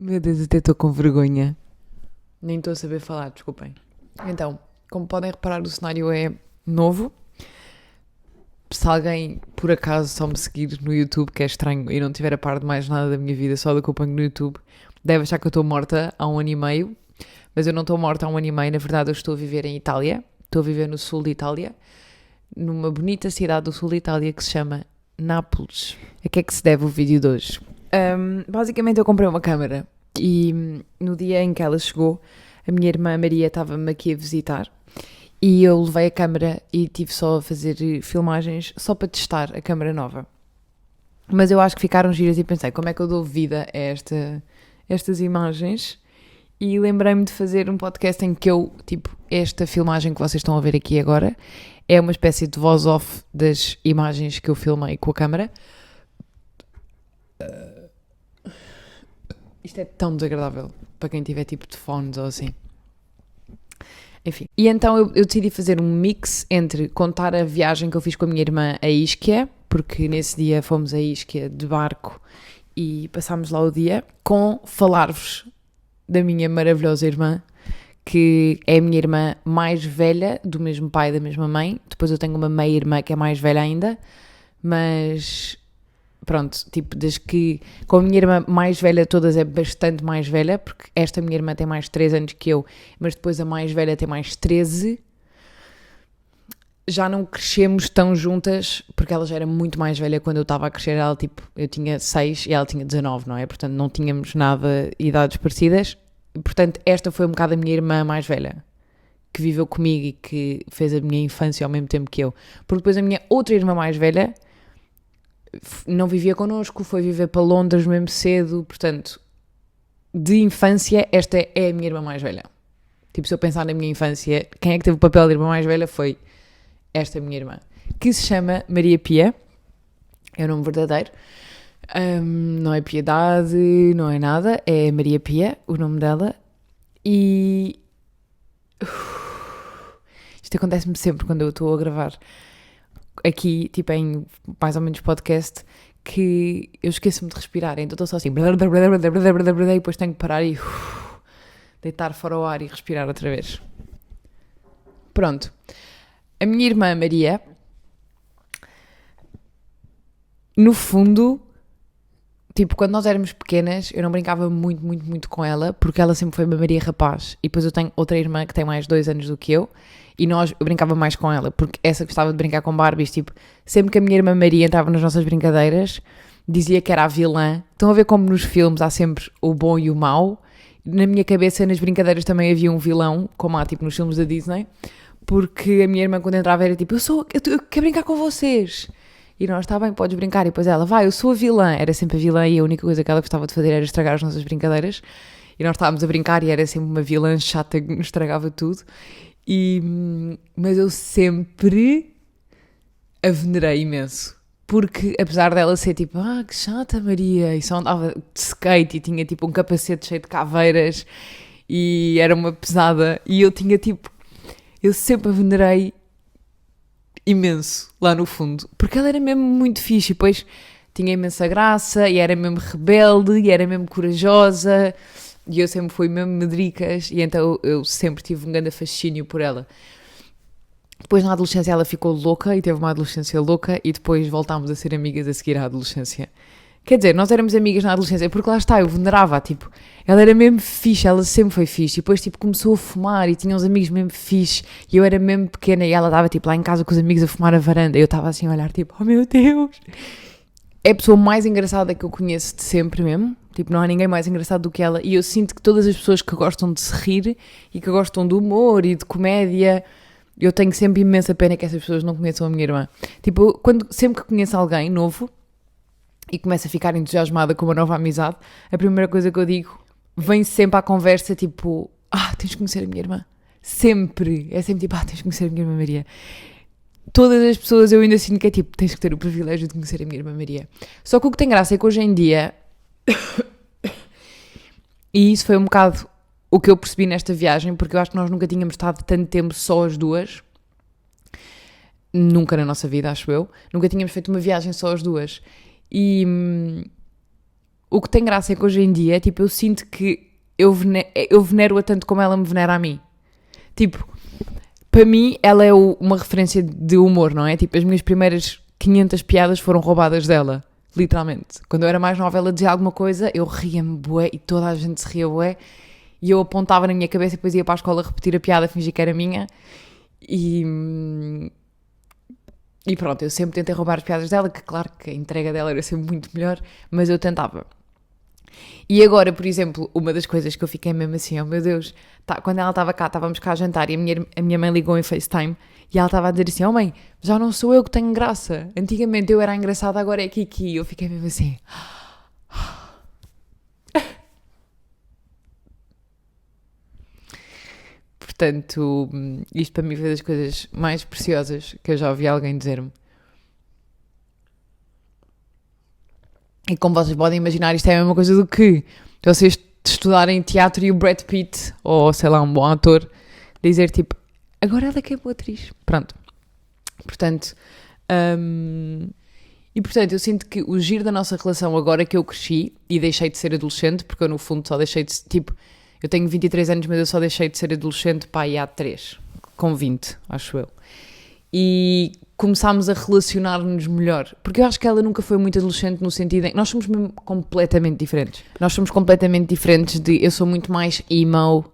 Meu Deus, até estou com vergonha. Nem estou a saber falar, desculpem. Então, como podem reparar, o cenário é novo. Se alguém, por acaso, só me seguir no YouTube, que é estranho, e não tiver a par de mais nada da minha vida, só do que eu ponho no YouTube, deve achar que eu estou morta há 1 ano e meio. Mas eu não estou morta há 1 ano e meio, na verdade eu estou a viver em Itália. Estou a viver no sul de Itália, numa bonita cidade do sul de Itália que se chama Nápoles. A que é que se deve o vídeo de hoje? Basicamente eu comprei uma câmara e no dia em que ela chegou, a minha irmã Maria estava-me aqui a visitar e eu levei a câmara e tive só a fazer filmagens só para testar a câmara nova. Mas eu acho que ficaram giras e pensei, como é que eu dou vida a estas imagens? E lembrei-me de fazer um podcast em que eu, esta filmagem que vocês estão a ver aqui agora, é uma espécie de voz-off das imagens que eu filmei com a câmara. Isto é tão desagradável para quem tiver tipo de fones ou assim. Enfim. E então eu decidi fazer um mix entre contar a viagem que eu fiz com a minha irmã a Ischia, porque nesse dia fomos a Ischia de barco e passámos lá o dia, com falar-vos da minha maravilhosa irmã, que é a minha irmã mais velha, do mesmo pai e da mesma mãe. Depois eu tenho uma meia-irmã que é mais velha ainda, mas pronto, desde que com a minha irmã mais velha todas é bastante mais velha, porque esta minha irmã tem mais 3 anos que eu, mas depois a mais velha tem mais 13. Já não crescemos tão juntas, porque ela já era muito mais velha quando eu estava a crescer. Ela, eu tinha 6 e ela tinha 19, não é? Portanto, não tínhamos nada idades parecidas. Portanto, esta foi um bocado a minha irmã mais velha, que viveu comigo e que fez a minha infância ao mesmo tempo que eu. Porque depois a minha outra irmã mais velha não vivia connosco, foi viver para Londres mesmo cedo. Portanto, de infância, esta é a minha irmã mais velha. Se eu pensar na minha infância, quem é que teve o papel de irmã mais velha foi esta minha irmã, que se chama Maria Pia, é o nome verdadeiro, não é Piedade, não é nada, é Maria Pia, o nome dela, e isto acontece-me sempre quando eu estou a gravar aqui, em mais ou menos podcast, que eu esqueço-me de respirar, então estou só assim, e depois tenho que parar e deitar fora o ar e respirar outra vez. Pronto. A minha irmã Maria, no fundo, quando nós éramos pequenas, eu não brincava muito com ela, porque ela sempre foi uma Maria rapaz. E depois eu tenho outra irmã que tem mais 2 anos do que eu brincava mais com ela, porque essa gostava de brincar com Barbies. Sempre que a minha irmã Maria entrava nas nossas brincadeiras, dizia que era a vilã. Estão a ver como nos filmes há sempre o bom e o mau? Na minha cabeça, nas brincadeiras também havia um vilão, como há nos filmes da Disney. Porque a minha irmã quando entrava era eu quero brincar com vocês. E nós, está bem, podes brincar. E depois ela, eu sou a vilã. Era sempre a vilã e a única coisa que ela gostava de fazer era estragar as nossas brincadeiras. E nós estávamos a brincar e era sempre uma vilã chata que nos estragava tudo. Mas eu sempre a venerei imenso. Porque apesar dela ser que chata Maria. E só andava de skate e tinha um capacete cheio de caveiras. E era uma pesada. E eu tinha eu sempre a venerei imenso lá no fundo, porque ela era mesmo muito fixe e depois tinha imensa graça e era mesmo rebelde e era mesmo corajosa e eu sempre fui mesmo medricas e então eu sempre tive um grande fascínio por ela. Depois na adolescência ela ficou louca e teve uma adolescência louca e depois voltámos a ser amigas a seguir à adolescência. Quer dizer, nós éramos amigas na adolescência, porque lá está, eu venerava, ela era mesmo fixe, ela sempre foi fixe, e depois, começou a fumar, e tinha uns amigos mesmo fixe, e eu era mesmo pequena, e ela estava, lá em casa com os amigos a fumar a varanda, e eu estava assim a olhar, oh meu Deus! É a pessoa mais engraçada que eu conheço de sempre mesmo, não há ninguém mais engraçado do que ela, e eu sinto que todas as pessoas que gostam de se rir, e que gostam de humor e de comédia, eu tenho sempre imensa pena que essas pessoas não conheçam a minha irmã. Sempre que conheço alguém novo, e começo a ficar entusiasmada com uma nova amizade, a primeira coisa que eu digo, vem sempre à conversa, tens de conhecer a minha irmã. Sempre. É sempre tens de conhecer a minha irmã Maria. Todas as pessoas eu ainda sinto que é tens que ter o privilégio de conhecer a minha irmã Maria. Só que o que tem graça é que hoje em dia, e isso foi um bocado o que eu percebi nesta viagem, porque eu acho que nós nunca tínhamos estado tanto tempo só as duas, nunca na nossa vida, acho eu, nunca tínhamos feito uma viagem só as duas. E o que tem graça é que hoje em dia, tipo, eu sinto que eu venero-a tanto como ela me venera a mim. Tipo, para mim, ela é uma referência de humor, não é? Tipo, as minhas primeiras 500 piadas foram roubadas dela, literalmente. Quando eu era mais nova, ela dizia alguma coisa, eu ria-me bué e toda a gente se ria bué. E eu apontava na minha cabeça e depois ia para a escola repetir a piada, fingir que era minha. E pronto, eu sempre tentei roubar as piadas dela, que claro que a entrega dela era sempre muito melhor, mas eu tentava. E agora, por exemplo, uma das coisas que eu fiquei mesmo assim, oh meu Deus, quando ela estava cá, estávamos cá a jantar e a minha mãe ligou em FaceTime e ela estava a dizer assim, oh mãe, já não sou eu que tenho graça. Antigamente eu era engraçada, agora é Kiki. E eu fiquei mesmo assim... Portanto, isto para mim foi das coisas mais preciosas que eu já ouvi alguém dizer-me. E como vocês podem imaginar, isto é a mesma coisa do que vocês estudarem teatro e o Brad Pitt, ou sei lá, um bom ator, dizer tipo, agora ela é que é boa atriz. Pronto. Portanto, eu sinto que o giro da nossa relação agora que eu cresci e deixei de ser adolescente, porque eu no fundo só deixei de, tipo, eu tenho 23 anos, mas eu só deixei de ser adolescente, pá, e há 3, com 20, acho eu. E começámos a relacionar-nos melhor. Porque eu acho que ela nunca foi muito adolescente no sentido em que nós somos mesmo completamente diferentes. Nós somos completamente diferentes de... Eu sou muito mais emo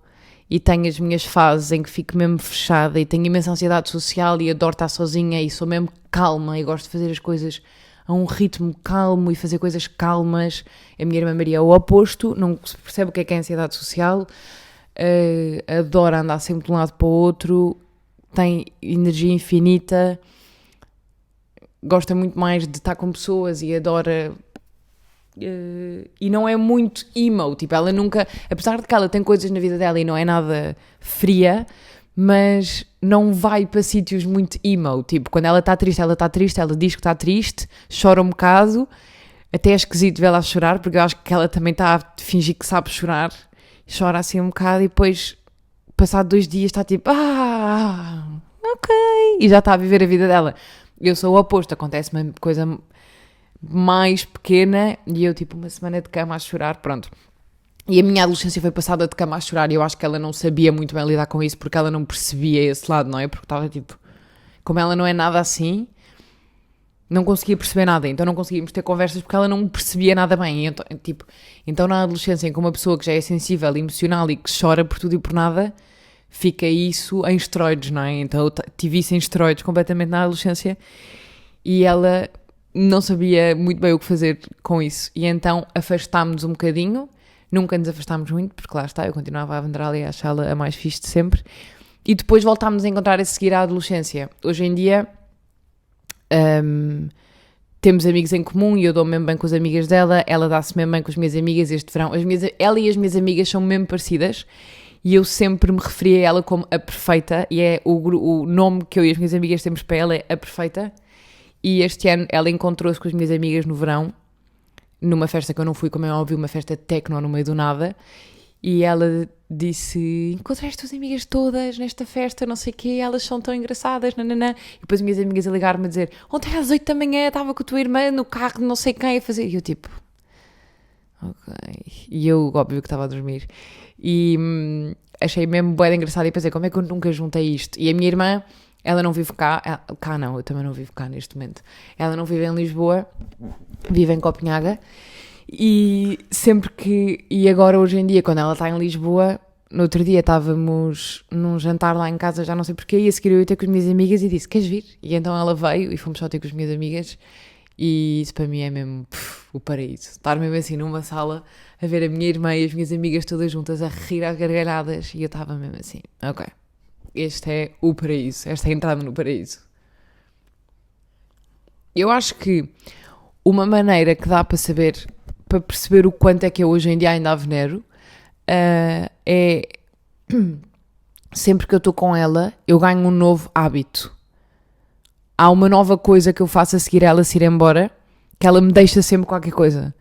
e tenho as minhas fases em que fico mesmo fechada e tenho imensa ansiedade social e adoro estar sozinha e sou mesmo calma e gosto de fazer as coisas a um ritmo calmo e fazer coisas calmas. A minha irmã Maria é o oposto, não se percebe o que é ansiedade social, adora andar sempre de um lado para o outro, tem energia infinita, gosta muito mais de estar com pessoas e adora... e não é muito emo, tipo, ela nunca... Apesar de que ela tem coisas na vida dela e não é nada fria, mas não vai para sítios muito emo. Tipo, quando ela está triste, ela diz que está triste, chora um bocado, até é esquisito vê-la a chorar, porque eu acho que ela também está a fingir que sabe chorar, chora assim um bocado e depois, passado 2 dias, está tipo, ok, e já está a viver a vida dela. Eu sou o oposto, acontece uma coisa mais pequena e eu tipo uma semana de cama a chorar, pronto. E a minha adolescência foi passada de cama a chorar e eu acho que ela não sabia muito bem lidar com isso porque ela não percebia esse lado, não é? Porque estava tipo, como ela não é nada assim, não conseguia perceber nada, então não conseguíamos ter conversas porque ela não percebia nada bem. Então na adolescência em que uma pessoa que já é sensível, emocional e que chora por tudo e por nada, fica isso em esteroides, não é? Então eu tive isso em esteroides completamente na adolescência e ela não sabia muito bem o que fazer com isso. E então afastámos um bocadinho, nunca nos afastámos muito, porque lá está, eu continuava a vendê-la e a achá-la a mais fixe de sempre. E depois voltámos a encontrar a seguir a adolescência. Hoje em dia temos amigos em comum e eu dou-me mesmo bem com as amigas dela, ela dá-se mesmo bem com as minhas amigas este verão. Ela e as minhas amigas são mesmo parecidas. E eu sempre me referi a ela como a perfeita, e é o nome que eu e as minhas amigas temos para ela é a perfeita. E este ano ela encontrou-se com as minhas amigas no verão, numa festa que eu não fui, como é óbvio, uma festa techno no meio do nada. E ela disse, encontrei as tuas amigas todas nesta festa, não sei o quê, elas são tão engraçadas, nananã. E depois as minhas amigas a ligar-me a dizer, ontem às 8 da manhã estava com a tua irmã no carro de não sei quem a fazer. E eu tipo, ok. E eu, óbvio que estava a dormir. E achei mesmo bué engraçado e pensei, como é que eu nunca juntei isto? E a minha irmã, ela não vive cá, eu também não vivo cá neste momento. Ela não vive em Lisboa, vive em Copenhaga. E agora hoje em dia, quando ela está em Lisboa, no outro dia estávamos num jantar lá em casa, já não sei porquê, e a seguir eu ia ter com as minhas amigas e disse, queres vir? E então ela veio e fomos só ter com as minhas amigas. E isso para mim é mesmo o paraíso. Estar mesmo assim numa sala a ver a minha irmã e as minhas amigas todas juntas a rir às gargalhadas. E eu estava mesmo assim, ok, este é o paraíso, esta é a entrada no paraíso. Eu acho que uma maneira que dá para perceber o quanto é que eu hoje em dia ainda a venero, é sempre que eu estou com ela, eu ganho um novo hábito. Há uma nova coisa que eu faço a seguir ela se ir embora, que ela me deixa sempre qualquer coisa.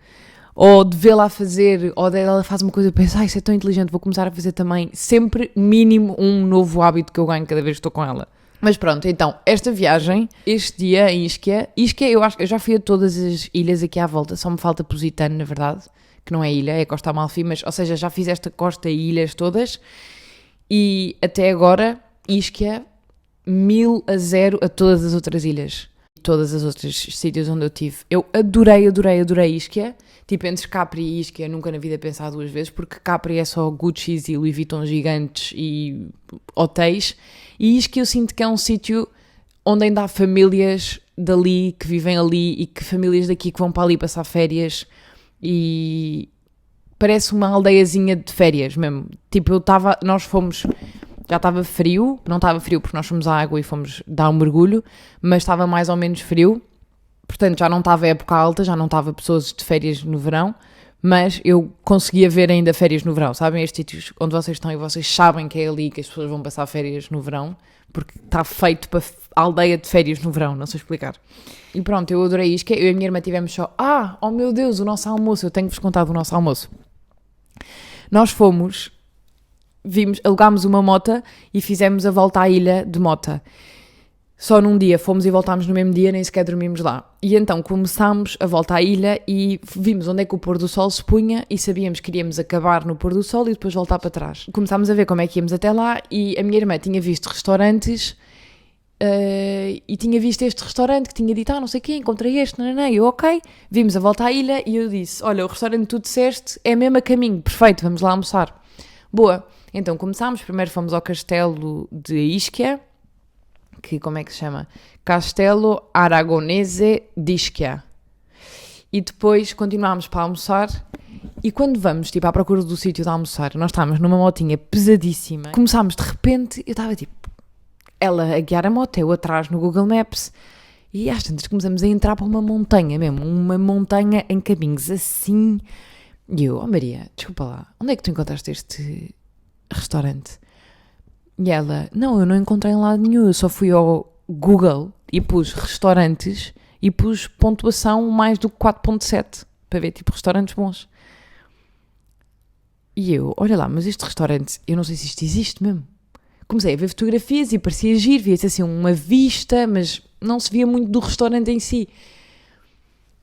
Ou de vê-la a fazer, ou ela faz uma coisa e penso, isso é tão inteligente, vou começar a fazer também. Sempre mínimo um novo hábito que eu ganho cada vez que estou com ela. Mas pronto, então, esta viagem, este dia em Ischia, eu acho que eu já fui a todas as ilhas aqui à volta, só me falta Positano, na verdade, que não é ilha, é Costa Amalfi, mas, ou seja, já fiz esta costa e ilhas todas, e até agora, Ischia, 1000-0 a todas as outras ilhas. Todas as outras sítios onde eu tive. Eu adorei Ischia. Tipo, entre Capri e Ischia, nunca na vida pensar duas vezes, porque Capri é só Gucci's e Louis Vuitton gigantes e hotéis. E Ischia eu sinto que é um sítio onde ainda há famílias dali, que vivem ali, e que famílias daqui que vão para ali passar férias. E parece uma aldeiazinha de férias mesmo. Tipo, nós fomos... Já estava frio, não estava frio porque nós fomos à água e fomos dar um mergulho, mas estava mais ou menos frio, portanto já não estava época alta, já não estava pessoas de férias no verão, mas eu conseguia ver ainda férias no verão, sabem? Estes sítios onde vocês estão e vocês sabem que é ali que as pessoas vão passar férias no verão, porque está feito para aldeia de férias no verão, não sei explicar. E pronto, eu adorei isto, que eu e a minha irmã tivemos só, oh meu Deus, o nosso almoço, eu tenho-vos contado o nosso almoço. Nós fomos... alugámos uma mota e fizemos a volta à ilha de mota. Só num dia, fomos e voltámos no mesmo dia, nem sequer dormimos lá. E então começámos a volta à ilha e vimos onde é que o pôr do sol se punha e sabíamos que iríamos acabar no pôr do sol e depois voltar para trás. Começámos a ver como é que íamos até lá e a minha irmã tinha visto restaurantes e tinha visto este restaurante que tinha dito, não sei o quê, encontrei este, não, e eu, ok, vimos a volta à ilha e eu disse, olha, o restaurante que tu disseste é mesmo a caminho, perfeito, vamos lá almoçar. Boa. Então começámos, primeiro fomos ao castelo de Ischia, que como é que se chama? Castelo Aragonese de Ischia. E depois continuámos para almoçar e quando vamos, tipo, à procura do sítio de almoçar, nós estávamos numa motinha pesadíssima, começámos de repente, eu estava tipo, ela a guiar a moto, eu atrás no Google Maps e às tantas começamos a entrar para uma montanha mesmo, uma montanha em caminhos assim, e eu, Maria, desculpa lá, onde é que tu encontraste este restaurante? E ela, não, eu não encontrei em lado nenhum, eu só fui ao Google e pus restaurantes e pus pontuação mais do que 4.7 para ver tipo restaurantes bons. E eu, olha lá, mas este restaurante, eu não sei se isto existe mesmo. Comecei a ver fotografias e parecia giro, via-se assim uma vista, mas não se via muito do restaurante em si.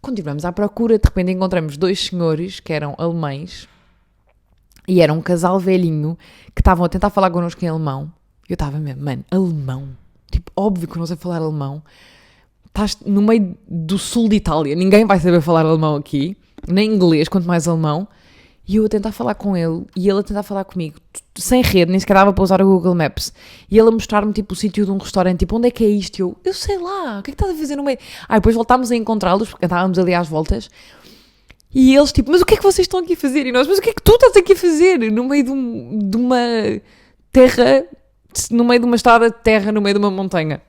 Continuamos à procura, de repente encontramos dois senhores que eram alemães e era um casal velhinho que estavam a tentar falar connosco em alemão. Eu estava mesmo, mano, alemão. Tipo, óbvio que eu não sei falar alemão. Estás no meio do sul de Itália, ninguém vai saber falar alemão aqui, nem inglês, quanto mais alemão. E eu a tentar falar com ele, e ele a tentar falar comigo, sem rede, nem sequer dava para usar o Google Maps. E ele a mostrar-me, tipo, o sítio de um restaurante, tipo, onde é que é isto? E eu sei lá, o que é que estás a fazer no meio? Depois voltámos a encontrá-los, porque andávamos ali às voltas, e eles, tipo, mas o que é que vocês estão aqui a fazer? E nós, mas o que é que tu estás aqui a fazer? No meio de uma terra, no meio de uma estrada de terra, no meio de uma montanha.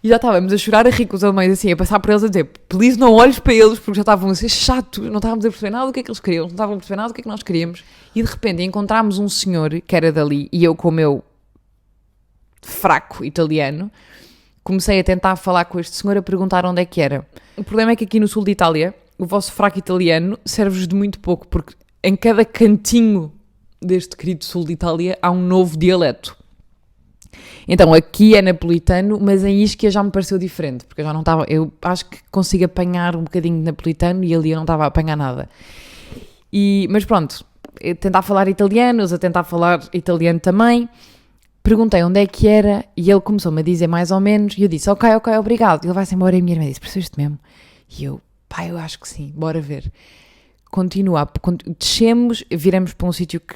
E já estávamos a chorar a rir com os alemães, assim, a passar por eles a dizer, please não olhes para eles, porque já estavam a ser chatos, não estávamos a perceber nada do que é que eles queriam, não estávamos a perceber nada do que é que nós queríamos. E de repente encontramos um senhor que era dali, e eu com o meu fraco italiano, comecei a tentar falar com este senhor, a perguntar onde é que era. O problema é que aqui no sul de Itália, o vosso fraco italiano serve-vos de muito pouco, porque em cada cantinho deste querido sul de Itália há um novo dialeto. Então aqui é napolitano, mas em Ischia já me pareceu diferente, porque eu já não estava, eu acho que consigo apanhar um bocadinho de napolitano e ali eu não estava a apanhar nada. Mas pronto, eu tentar falar italiano, eles a tentar falar italiano também, perguntei onde é que era e ele começou-me a dizer mais ou menos e eu disse, ok, obrigado. E ele vai-se embora e a minha irmã disse, percebeste mesmo? E eu, pá, eu acho que sim, bora ver. Descemos, viramos para um sítio que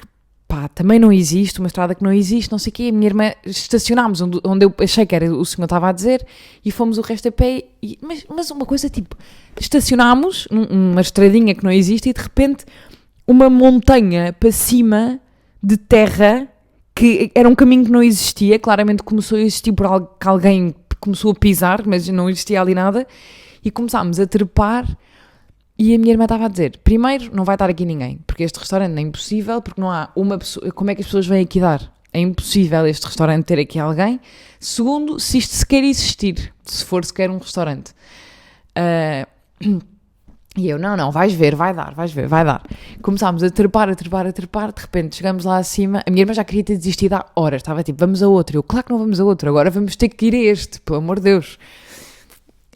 também não existe, uma estrada que não existe, não sei o quê, a minha irmã, estacionámos onde eu achei que era o senhor estava a dizer, e fomos o resto a pé, mas uma coisa tipo, estacionámos numa estradinha que não existe, e de repente uma montanha para cima de terra, que era um caminho que não existia, claramente começou a existir por alguém começou a pisar, mas não existia ali nada, e começámos a trepar. E a minha irmã estava a dizer, primeiro, não vai estar aqui ninguém, porque este restaurante é impossível, porque não há uma pessoa, como é que as pessoas vêm aqui dar? É impossível este restaurante ter aqui alguém. Segundo, se isto sequer existir, se for sequer um restaurante. E eu, não, vais ver, vai dar. Começámos a trepar, de repente chegamos lá acima, a minha irmã já queria ter desistido há horas, estava tipo, vamos a outro. Eu, claro que não vamos a outro, agora vamos ter que ir a este, pelo amor de Deus.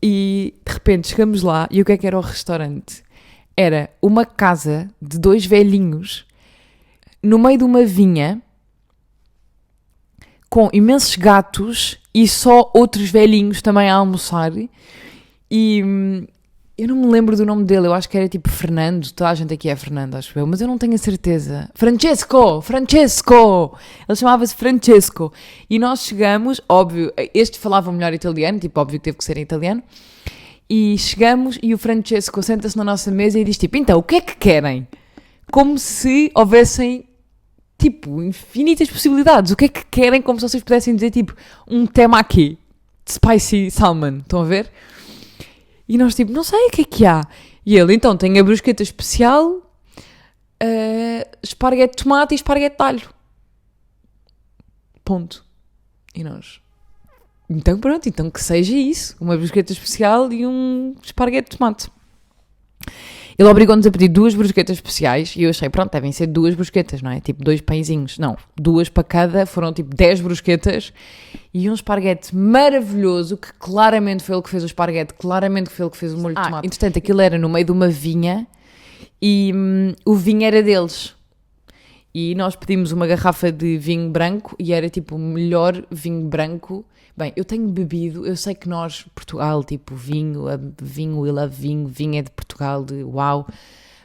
E de repente chegamos lá e o que é que era o restaurante? Era uma casa de 2 velhinhos no meio de uma vinha com imensos gatos e só outros velhinhos também a almoçar. E eu não me lembro do nome dele, eu acho que era tipo Fernando, toda a gente aqui é Fernando, acho eu, mas eu não tenho a certeza. Francesco! Ele chamava-se Francesco. E nós chegamos, óbvio, este falava melhor italiano, tipo, óbvio que teve que ser em italiano. E chegamos e o Francesco senta-se na nossa mesa e diz tipo, então, o que é que querem? Como se houvessem, tipo, infinitas possibilidades. O que é que querem? Como se vocês pudessem dizer, tipo, um temaki, spicy salmon, estão a ver? E nós tipo, não sei o que há. E ele, então, tem a brusqueta especial, esparguete de tomate e esparguete de alho. Ponto. E nós... Então pronto, então que seja isso. Uma brusqueta especial e um esparguete de tomate. Ele obrigou-nos a pedir 2 brusquetas especiais e eu achei, pronto, devem ser 2 brusquetas, não é? Tipo 2 pãezinhos. Não, 2 para cada, foram tipo 10 brusquetas e um esparguete maravilhoso, que claramente foi ele que fez o esparguete, claramente foi ele que fez o molho de tomate. Entretanto, aquilo era no meio de uma vinha e o vinho era deles. E nós pedimos uma garrafa de vinho branco e era tipo o melhor vinho branco. Bem, eu tenho bebido, eu sei que nós, Portugal, tipo vinho, we love vinho, vinho é de Portugal, de uau,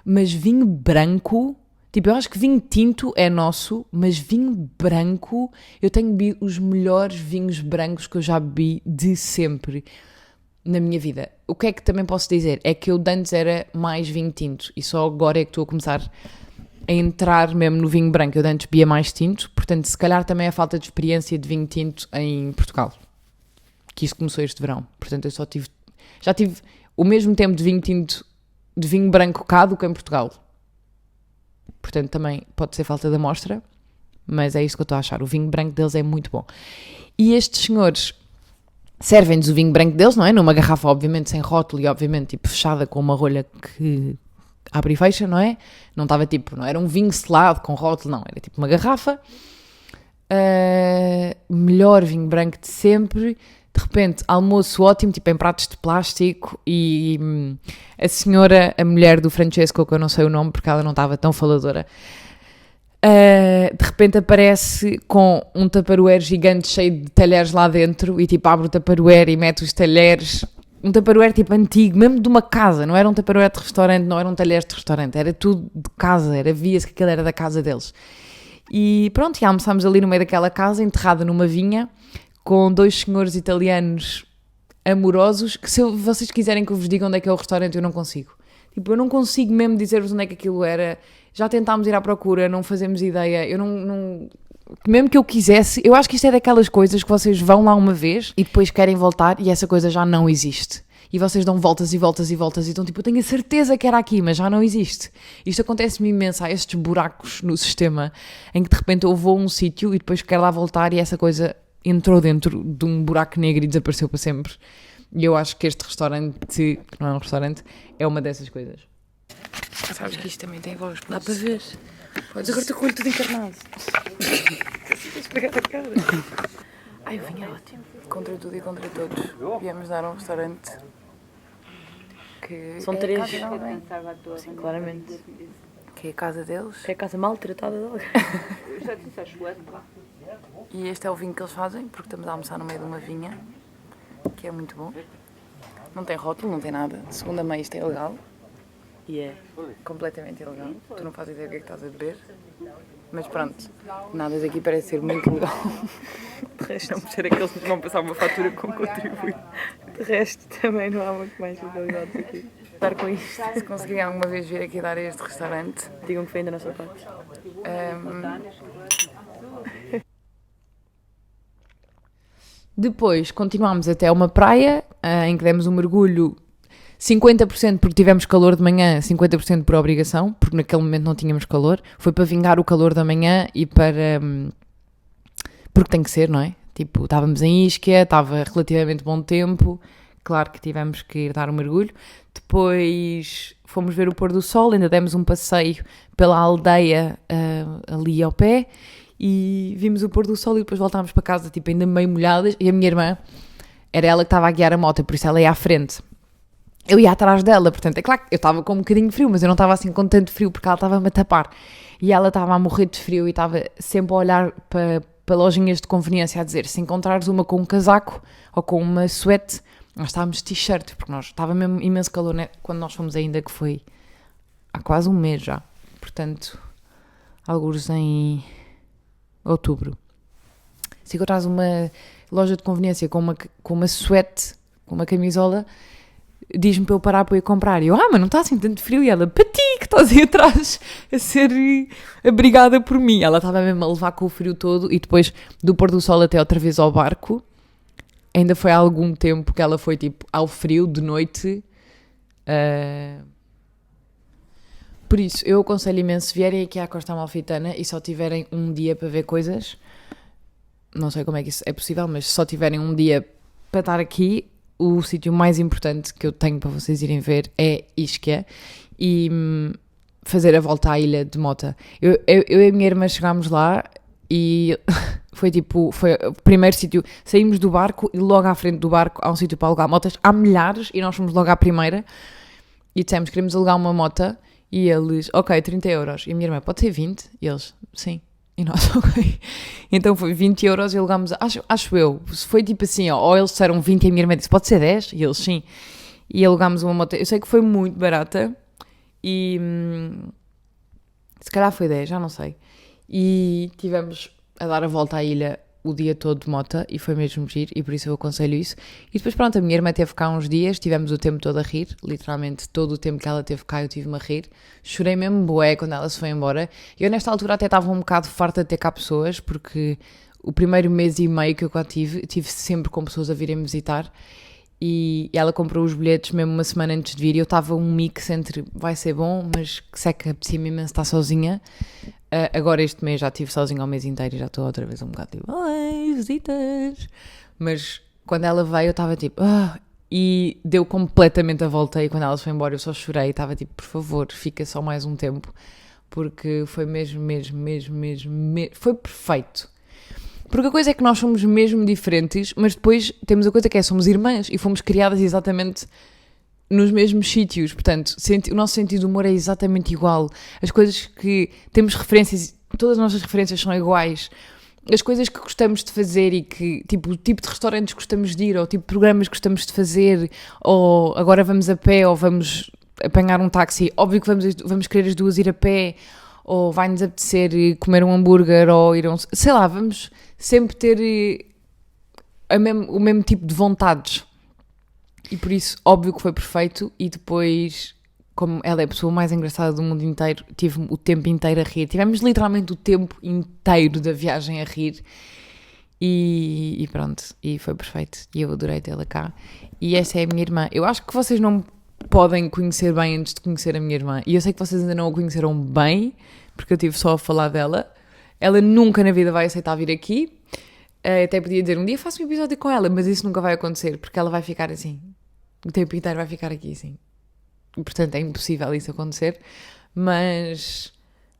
mas vinho branco, tipo eu acho que vinho tinto é nosso, mas vinho branco, eu tenho bebido os melhores vinhos brancos que eu já bebi de sempre na minha vida. O que é que também posso dizer? É que eu de antes era mais vinho tinto e só agora é que estou a começar a entrar mesmo no vinho branco. Eu de antes bebia mais tinto, portanto se calhar também a falta de experiência de vinho tinto em Portugal, que isso começou este verão, portanto eu já tive o mesmo tempo de vinho tinto, de vinho branco cá do que em Portugal, portanto também pode ser falta de amostra, mas é isso que eu estou a achar, o vinho branco deles é muito bom. E estes senhores servem-nos o vinho branco deles, não é? Numa garrafa obviamente sem rótulo e obviamente tipo fechada com uma rolha que abre e fecha, não é? Não estava tipo, não era um vinho selado com rótulo, não, era tipo uma garrafa. Melhor vinho branco de sempre. De repente, almoço ótimo, tipo em pratos de plástico, e a senhora, a mulher do Francesco, que eu não sei o nome porque ela não estava tão faladora, de repente aparece com um tupperware gigante cheio de talheres lá dentro e tipo abre o tupperware e mete os talheres. Um tupperware tipo antigo, mesmo de uma casa, não era um tupperware de restaurante, não era um talher de restaurante, era tudo de casa, via-se que aquilo era da casa deles. E pronto, e almoçámos ali no meio daquela casa, enterrada numa vinha, com 2 senhores italianos amorosos, que se vocês quiserem que eu vos diga onde é que é o restaurante, eu não consigo. Tipo, eu não consigo mesmo dizer-vos onde é que aquilo era, já tentámos ir à procura, não fazemos ideia, eu não... Mesmo que eu quisesse, eu acho que isto é daquelas coisas que vocês vão lá uma vez e depois querem voltar e essa coisa já não existe. E vocês dão voltas e voltas e voltas e estão tipo, eu tenho a certeza que era aqui, mas já não existe. Isto acontece-me imenso, há estes buracos no sistema em que de repente eu vou a um sítio e depois quero lá voltar e essa coisa entrou dentro de um buraco negro e desapareceu para sempre. E eu acho que este restaurante, que não é um restaurante, é uma dessas coisas. Sabes que isto também tem voz. Dá para ver. Podes agora estou com o olho tudo encarnado. Ai, o vinho é ótimo. Contra tudo e contra todos. Viemos dar a um restaurante que São é 3. a casa de alguém. Sim, claramente. Que é a casa deles. É a casa maltratada de alguém. E este é o vinho que eles fazem, porque estamos a almoçar no meio de uma vinha, que é muito bom. Não tem rótulo, não tem nada. Segundo a mãe, isto é ilegal. E é. Completamente ilegal. Tu não fazes ideia do que é que estás a beber. Mas pronto, nada daqui parece ser muito legal. De resto, não perceber que eles nos vão passar uma fatura com contribuinte. De resto, também não há muito mais legalidades aqui. Dar com isto. Se conseguirem alguma vez vir aqui dar a este restaurante, Digam que vem da nossa parte. Depois continuámos até uma praia em que demos um mergulho 50% porque tivemos calor de manhã, 50% por obrigação, porque naquele momento não tínhamos calor. Foi para vingar o calor da manhã e para... porque tem que ser, não é? Tipo, estávamos em Ischia, estava relativamente bom tempo, claro que tivemos que ir dar um mergulho. Depois fomos ver o pôr do sol, ainda demos um passeio pela aldeia ali ao pé e vimos o pôr do sol e depois voltámos para casa, tipo, ainda meio molhadas. E a minha irmã, era ela que estava a guiar a moto, por isso ela ia à frente. eu ia atrás dela, portanto, é claro que eu estava com um bocadinho de frio, mas eu não estava assim com tanto frio, porque ela estava-me a tapar. E ela estava a morrer de frio e estava sempre a olhar para lojinhas de conveniência a dizer, se encontrares uma com um casaco ou com uma suéte, nós estávamos de t-shirt, porque nós estava mesmo imenso calor, né? Quando nós fomos ainda, que foi há quase um mês já. Portanto, alguns em outubro. Se encontrares uma loja de conveniência com uma suéte, com uma camisola, diz-me para eu parar para ir comprar. E eu, mas não está assim tanto frio. E ela, para ti, que estás aí atrás a ser abrigada por mim. Ela estava mesmo a levar com o frio todo e depois do pôr do sol até outra vez ao barco, ainda foi há algum tempo que ela foi tipo ao frio de noite. Por isso, eu aconselho imenso, se vierem aqui à Costa Amalfitana e só tiverem um dia para ver coisas, não sei como é que isso é possível, mas se só tiverem um dia para estar aqui, o sítio mais importante que eu tenho para vocês irem ver é Ischia e fazer a volta à ilha de Mota. Eu e a minha irmã chegámos lá e foi o primeiro sítio, saímos do barco e logo à frente do barco há um sítio para alugar motas, há milhares e nós fomos logo à primeira e dissemos, queremos alugar uma mota e eles, ok, 30 euros. E a minha irmã, pode ser 20? E eles, sim. E nós, ok. Então foi 20 euros e alugámos, acho eu, foi tipo assim, ou eles disseram 20 e a minha irmã disse, pode ser 10? E eles, sim. E alugámos uma moto, eu sei que foi muito barata e se calhar foi 10, já não sei. E tivemos a dar a volta à ilha o dia todo de mota e foi mesmo giro e por isso eu aconselho isso. E depois pronto, a minha irmã teve cá uns dias, tivemos o tempo todo a rir, literalmente todo o tempo que ela teve cá eu tive-me a rir. Chorei mesmo bué quando ela se foi embora. E eu nesta altura até estava um bocado farta de ter cá pessoas, porque o primeiro mês e meio que eu cá tive sempre com pessoas a virem visitar. E ela comprou os bilhetes mesmo uma semana antes de vir e eu estava um mix entre vai ser bom, mas que seca, apetecia-me imenso estar sozinha. Agora este mês já estive sozinha ao mês inteiro e já estou outra vez um bocado tipo, ai, visitas. Mas quando ela veio eu estava tipo, e deu completamente a volta e quando ela se foi embora eu só chorei e estava tipo, por favor, fica só mais um tempo. Porque foi mesmo, foi perfeito. Porque a coisa é que nós somos mesmo diferentes, mas depois temos a coisa que é, somos irmãs e fomos criadas exatamente nos mesmos sítios, portanto, o nosso sentido de humor é exatamente igual. As coisas que temos referências, todas as nossas referências são iguais. As coisas que gostamos de fazer e que, tipo, o tipo de restaurantes que gostamos de ir, ou o tipo de programas que gostamos de fazer, ou agora vamos a pé, ou vamos apanhar um táxi, óbvio que vamos querer as duas ir a pé, ou vai-nos apetecer comer um hambúrguer, ou ir a um... Sei lá, vamos sempre ter o mesmo tipo de vontades. E por isso, óbvio que foi perfeito. E depois, como ela é a pessoa mais engraçada do mundo inteiro, tive o tempo inteiro a rir. Tivemos literalmente o tempo inteiro da viagem a rir. E pronto, e foi perfeito. E eu adorei tê-la cá. E essa é a minha irmã. Eu acho que vocês não podem conhecer bem antes de conhecer a minha irmã. E eu sei que vocês ainda não a conheceram bem, porque eu estive só a falar dela. Ela nunca na vida vai aceitar vir aqui. Até podia dizer, um dia faço um episódio com ela, mas isso nunca vai acontecer, porque ela vai ficar assim. O tempo inteiro vai ficar aqui assim. E, portanto, é impossível isso acontecer. Mas,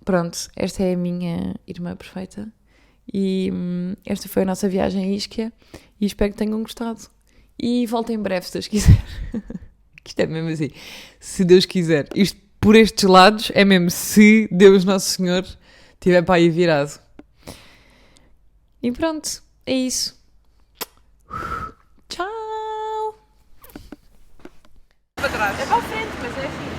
pronto, esta é a minha irmã perfeita. E esta foi a nossa viagem a Ischia. E espero que tenham gostado. E voltem em breve, se Deus quiser. Isto é mesmo assim. Se Deus quiser. Isto, por estes lados, é mesmo se Deus Nosso Senhor estiver para aí virado. E pronto, é isso. Tchau! Para trás. É para a frente, mas é assim.